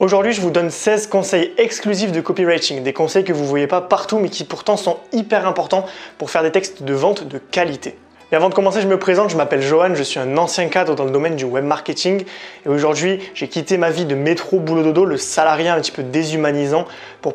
Aujourd'hui, je vous donne 16 conseils exclusifs de copywriting, des conseils que vous ne voyez pas partout mais qui pourtant sont hyper importants pour faire des textes de vente de qualité. Et avant de commencer, je me présente, je m'appelle Johan, je suis un ancien cadre dans le domaine du web marketing et aujourd'hui, j'ai quitté ma vie de métro boulot dodo, le salariat un petit peu déshumanisant pour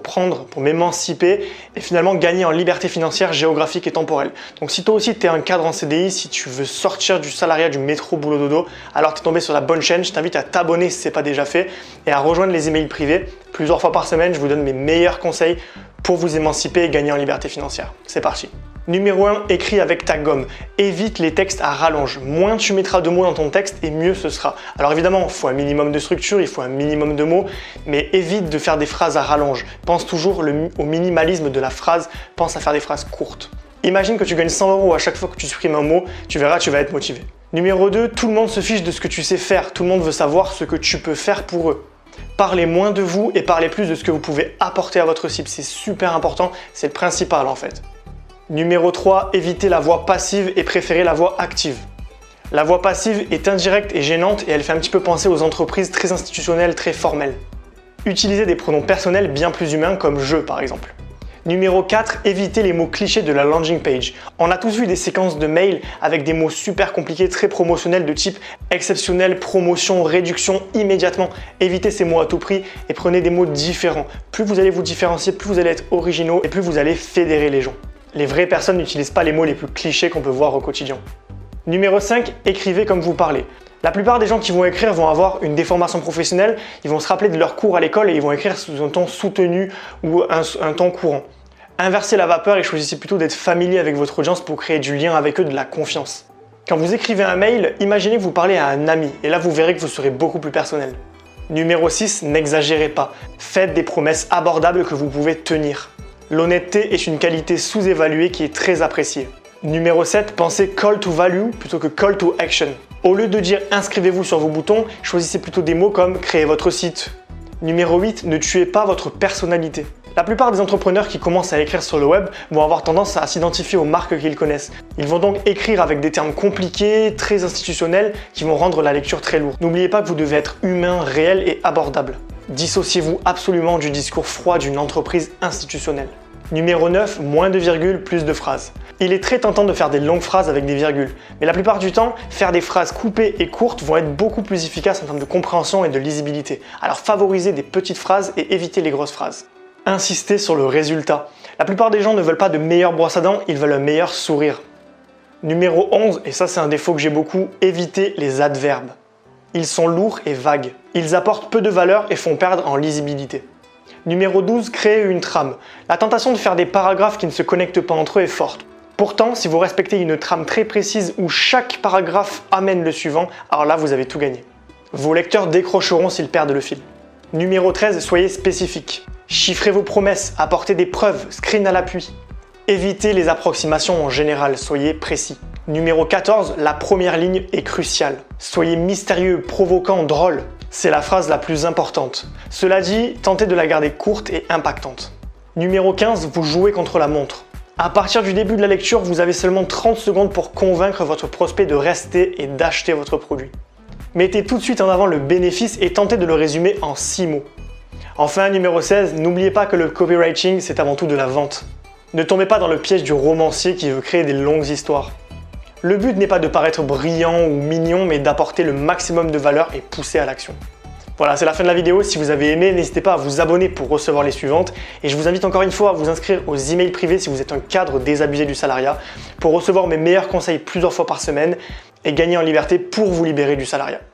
m'émanciper et finalement gagner en liberté financière, géographique et temporelle. Donc si toi aussi tu es un cadre en CDI, si tu veux sortir du salariat du métro boulot dodo, alors tu es tombé sur la bonne chaîne, je t'invite à t'abonner si ce n'est pas déjà fait et à rejoindre les emails privés. Plusieurs fois par semaine, je vous donne mes meilleurs conseils pour vous émanciper et gagner en liberté financière. C'est parti. Numéro 1, écris avec ta gomme. Évite les textes à rallonge. Moins tu mettras de mots dans ton texte et mieux ce sera. Alors évidemment, il faut un minimum de structure, il faut un minimum de mots, mais évite de faire des phrases à rallonge. Pense toujours au minimalisme de la phrase, pense à faire des phrases courtes. Imagine que tu gagnes 100 € à chaque fois que tu supprimes un mot, tu verras, tu vas être motivé. Numéro 2, tout le monde se fiche de ce que tu sais faire. Tout le monde veut savoir ce que tu peux faire pour eux. Parlez moins de vous et parlez plus de ce que vous pouvez apporter à votre cible. C'est super important, c'est le principal en fait. Numéro 3, évitez la voix passive et préférez la voix active. La voix passive est indirecte et gênante et elle fait un petit peu penser aux entreprises très institutionnelles, très formelles. Utilisez des pronoms personnels bien plus humains comme je par exemple. Numéro 4, évitez les mots clichés de la landing page. On a tous vu des séquences de mails avec des mots super compliqués, très promotionnels de type exceptionnel, promotion, réduction, immédiatement. Évitez ces mots à tout prix et prenez des mots différents. Plus vous allez vous différencier, plus vous allez être originaux et plus vous allez fédérer les gens. Les vraies personnes n'utilisent pas les mots les plus clichés qu'on peut voir au quotidien. Numéro 5, écrivez comme vous parlez. La plupart des gens qui vont écrire vont avoir une déformation professionnelle, ils vont se rappeler de leur cours à l'école et ils vont écrire sous un ton soutenu ou un ton courant. Inversez la vapeur et choisissez plutôt d'être familier avec votre audience pour créer du lien avec eux, de la confiance. Quand vous écrivez un mail, imaginez que vous parlez à un ami et là vous verrez que vous serez beaucoup plus personnel. Numéro 6, n'exagérez pas. Faites des promesses abordables que vous pouvez tenir. L'honnêteté est une qualité sous-évaluée qui est très appréciée. Numéro 7, pensez call to value plutôt que call to action. Au lieu de dire inscrivez-vous sur vos boutons, choisissez plutôt des mots comme créez votre site. Numéro 8, ne tuez pas votre personnalité. La plupart des entrepreneurs qui commencent à écrire sur le web vont avoir tendance à s'identifier aux marques qu'ils connaissent. Ils vont donc écrire avec des termes compliqués, très institutionnels, qui vont rendre la lecture très lourde. N'oubliez pas que vous devez être humain, réel et abordable. Dissociez-vous absolument du discours froid d'une entreprise institutionnelle. Numéro 9, moins de virgules, plus de phrases. Il est très tentant de faire des longues phrases avec des virgules, mais la plupart du temps, faire des phrases coupées et courtes vont être beaucoup plus efficaces en termes de compréhension et de lisibilité. Alors favorisez des petites phrases et évitez les grosses phrases. Insistez sur le résultat. La plupart des gens ne veulent pas de meilleures brosses à dents, ils veulent un meilleur sourire. Numéro 11, et ça c'est un défaut que j'ai beaucoup, évitez les adverbes. Ils sont lourds et vagues. Ils apportent peu de valeur et font perdre en lisibilité. Numéro 12, créez une trame. La tentation de faire des paragraphes qui ne se connectent pas entre eux est forte. Pourtant, si vous respectez une trame très précise où chaque paragraphe amène le suivant, alors là vous avez tout gagné. Vos lecteurs décrocheront s'ils perdent le fil. Numéro 13, soyez spécifique. Chiffrez vos promesses, apportez des preuves, screen à l'appui. Évitez les approximations en général, soyez précis. Numéro 14, la première ligne est cruciale. Soyez mystérieux, provoquant, drôle. C'est la phrase la plus importante. Cela dit, tentez de la garder courte et impactante. Numéro 15, vous jouez contre la montre. À partir du début de la lecture, vous avez seulement 30 secondes pour convaincre votre prospect de rester et d'acheter votre produit. Mettez tout de suite en avant le bénéfice et tentez de le résumer en 6 mots. Enfin, numéro 16, n'oubliez pas que le copywriting, c'est avant tout de la vente. Ne tombez pas dans le piège du romancier qui veut créer des longues histoires. Le but n'est pas de paraître brillant ou mignon, mais d'apporter le maximum de valeur et pousser à l'action. Voilà, c'est la fin de la vidéo. Si vous avez aimé, n'hésitez pas à vous abonner pour recevoir les suivantes. Et je vous invite encore une fois à vous inscrire aux emails privés si vous êtes un cadre désabusé du salariat, pour recevoir mes meilleurs conseils plusieurs fois par semaine et gagner en liberté pour vous libérer du salariat.